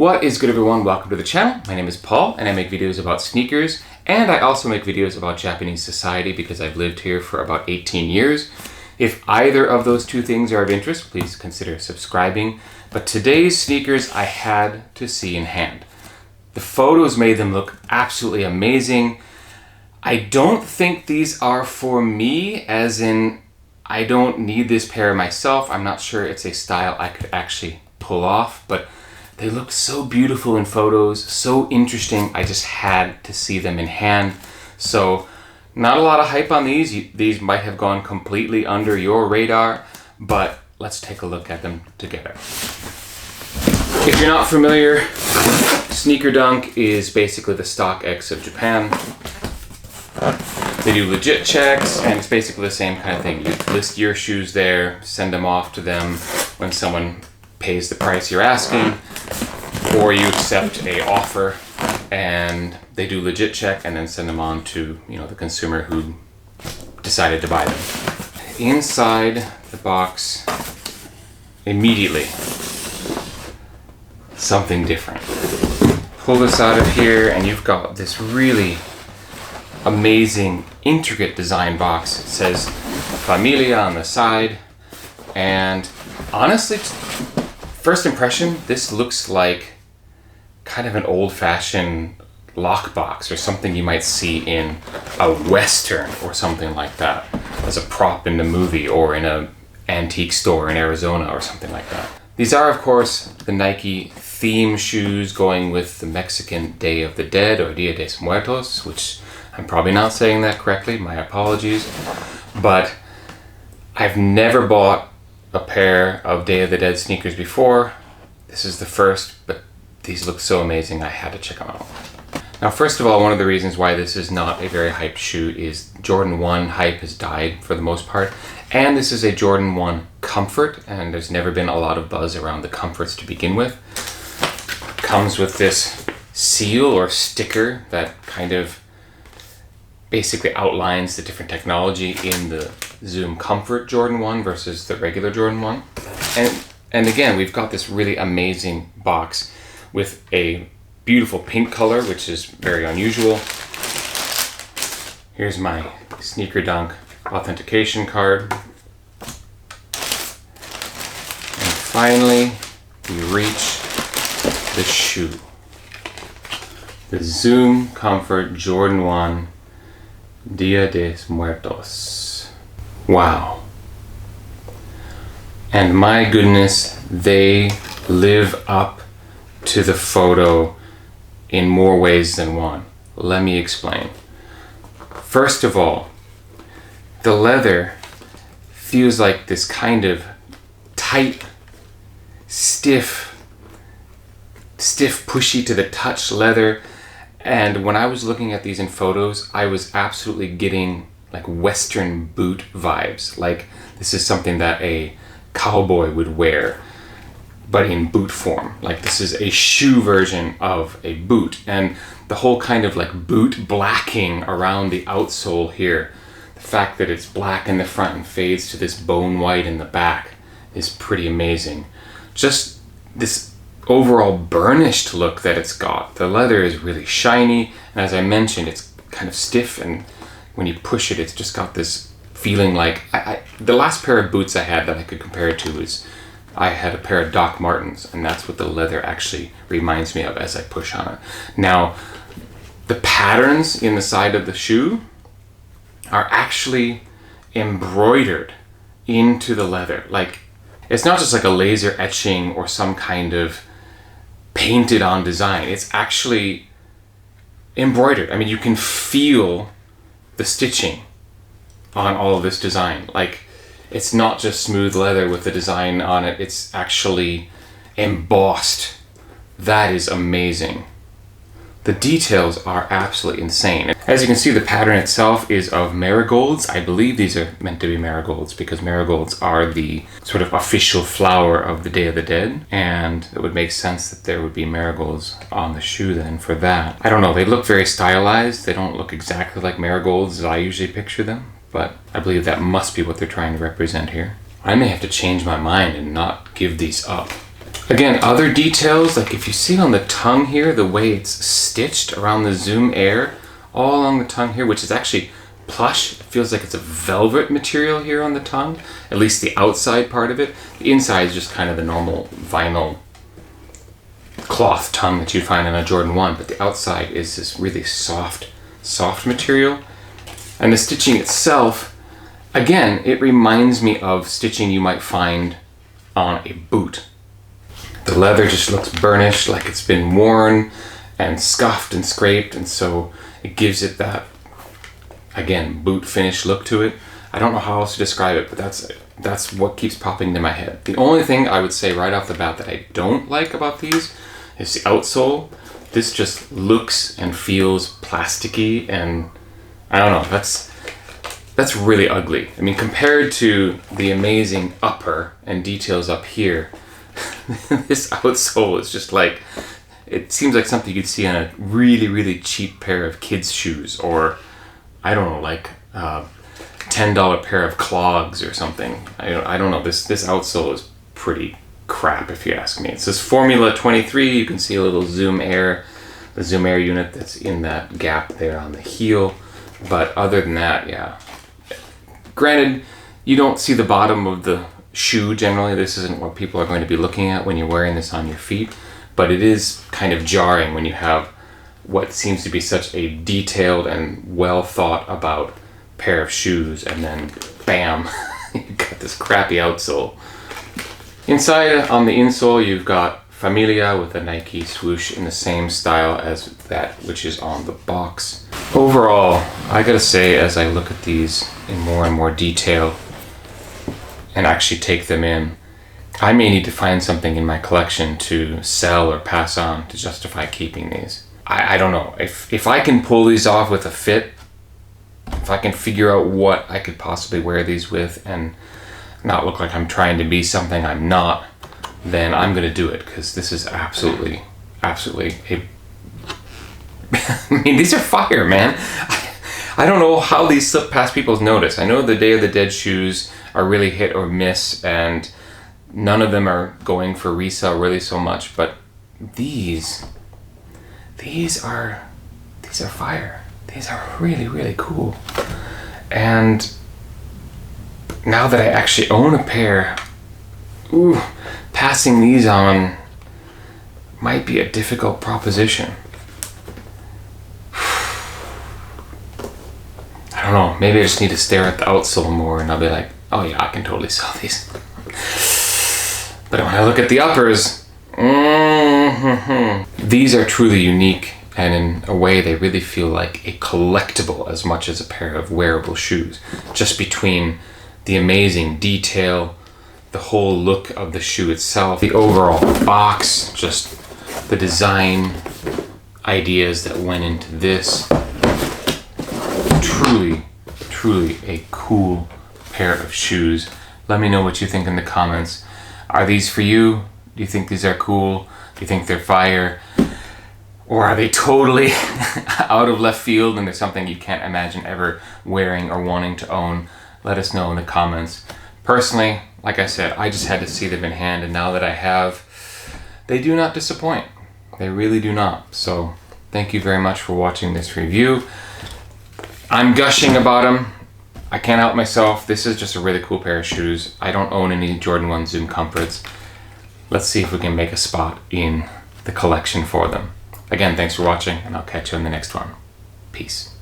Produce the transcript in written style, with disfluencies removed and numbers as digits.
What is good, everyone? Welcome to the channel. My name is Paul and I make videos about sneakers, and I also make videos about Japanese society because I've lived here for about 18 years. If either of those two things are of interest, please consider subscribing. But today's sneakers I had to see in hand. The photos made them look absolutely amazing. I don't think these are for me, as in I don't need this pair myself. I'm not sure it's a style I could actually pull off, but they look so beautiful in photos, so interesting. I just had to see them in hand. So not a lot of hype on these. These might have gone completely under your radar, but let's take a look at them together. If you're not familiar, Sneaker Dunk is basically the StockX of Japan. They do legit checks, and it's basically the same kind of thing. You list your shoes there, send them off to them when someone pays the price you're asking, or you accept a offer and they do legit check and then send them on to, the consumer who decided to buy them. Inside the box, immediately, something different. Pull this out of here and you've got this really amazing, intricate design box. It says Familia on the side, and honestly, first impression, this looks like kind of an old-fashioned lockbox or something you might see in a Western or something like that as a prop in the movie or in an antique store in Arizona or something like that. These are, of course, the Nike theme shoes going with the Mexican Day of the Dead, or Dia de Muertos, which I'm probably not saying that correctly, my apologies, but I've never bought a pair of Day of the Dead sneakers before. This is the first, but these look so amazing I had to check them out. Now, first of all, one of the reasons why this is not a very hyped shoe is Jordan 1 hype has died for the most part, and this is a Jordan 1 Comfort, and there's never been a lot of buzz around the Comforts to begin with. Comes with this seal or sticker that kind of basically outlines the different technology in the Zoom Comfort Jordan 1 versus the regular Jordan 1. And again, we've got this really amazing box with a beautiful pink color, which is very unusual. Here's my Sneaker Dunk authentication card. And finally, we reach the shoe. The Zoom Comfort Jordan 1 Dia de Muertos. Wow. And my goodness, they live up to the photo in more ways than one. Let me explain. First of all, the leather feels like this kind of tight, stiff, pushy to the touch leather. And when I was looking at these in photos, I was absolutely getting like Western boot vibes. Like this is something that a cowboy would wear, but in boot form. Like this is a shoe version of a boot. And the whole kind of like boot blacking around the outsole here, the fact that it's black in the front and fades to this bone white in the back is pretty amazing. Just this overall burnished look that it's got. The leather is really shiny, and as I mentioned, it's kind of stiff, and when you push it, it's just got this feeling like the last pair of boots I had that I could compare it to is I had a pair of Doc Martens, and that's what the leather actually reminds me of as I push on it. Now, the patterns in the side of the shoe are actually embroidered into the leather. Like, it's not just like a laser etching or some kind of painted on design. It's actually embroidered. I mean, you can feel the stitching on all of this design. Like, it's not just smooth leather with the design on it, it's actually embossed. That is amazing. The details are absolutely insane. As you can see, the pattern itself is of marigolds. I believe these are meant to be marigolds because marigolds are the sort of official flower of the Day of the Dead, and it would make sense that there would be marigolds on the shoe then for that. I don't know, they look very stylized. They don't look exactly like marigolds as I usually picture them, but I believe that must be what they're trying to represent here. I may have to change my mind and not give these up. Again, other details, like if you see on the tongue here, the way it's stitched around the Zoom Air, all along the tongue here, which is actually plush. It feels like it's a velvet material here on the tongue, at least the outside part of it. The inside is just kind of the normal vinyl cloth tongue that you'd find on a Jordan 1, but the outside is this really soft material. And the stitching itself, again, it reminds me of stitching you might find on a boot. The leather just looks burnished, like it's been worn and scuffed and scraped, and so it gives it that, again, boot finish look to it. I don't know how else to describe it, but that's what keeps popping into my head. The only thing I would say right off the bat that I don't like about these is the outsole. This just looks and feels plasticky, and I don't know, that's really ugly. I mean, compared to the amazing upper and details up here, this outsole is just like, it seems like something you'd see on a really, really cheap pair of kids' shoes, or I don't know, like $10 pair of clogs or something. I don't know. This outsole is pretty crap, if you ask me. It says Formula 23. You can see a little Zoom Air, the Zoom Air unit that's in that gap there on the heel. But other than that, yeah. Granted, you don't see the bottom of the shoe generally. This isn't what people are going to be looking at when you're wearing this on your feet. But it is kind of jarring when you have what seems to be such a detailed and well thought about pair of shoes, and then bam, you've got this crappy outsole. Inside, on the insole, you've got Familia with a Nike swoosh in the same style as that which is on the box. Overall, I gotta say, as I look at these in more and more detail and actually take them in, I may need to find something in my collection to sell or pass on to justify keeping these. I don't know. If I can pull these off with a fit, if I can figure out what I could possibly wear these with and not look like I'm trying to be something I'm not, then I'm gonna do it, because this is absolutely a I mean, these are fire, man. I don't know how these slip past people's notice. I know the Day of the Dead shoes are really hit or miss, and none of them are going for resale really so much, but these are fire. These are really, really cool. And now that I actually own a pair, passing these on might be a difficult proposition. I don't know, maybe I just need to stare at the outsole more and I'll be like, oh yeah, I can totally sell these. But when I look at the uppers, these are truly unique, and in a way they really feel like a collectible as much as a pair of wearable shoes. Just between the amazing detail, the whole look of the shoe itself, the overall box, just the design ideas that went into this. Truly a cool pair of shoes. Let me know what you think in the comments. Are these for you? Do you think these are cool? Do you think they're fire? Or are they totally out of left field and there's something you can't imagine ever wearing or wanting to own? Let us know in the comments. Personally, like I said, I just had to see them in hand, and now that I have, they do not disappoint. They really do not. So thank you very much for watching this review. I'm gushing about them. I can't help myself. This is just a really cool pair of shoes. I don't own any Jordan 1 Zoom Comforts. Let's see if we can make a spot in the collection for them. Again, thanks for watching, and I'll catch you in the next one. Peace.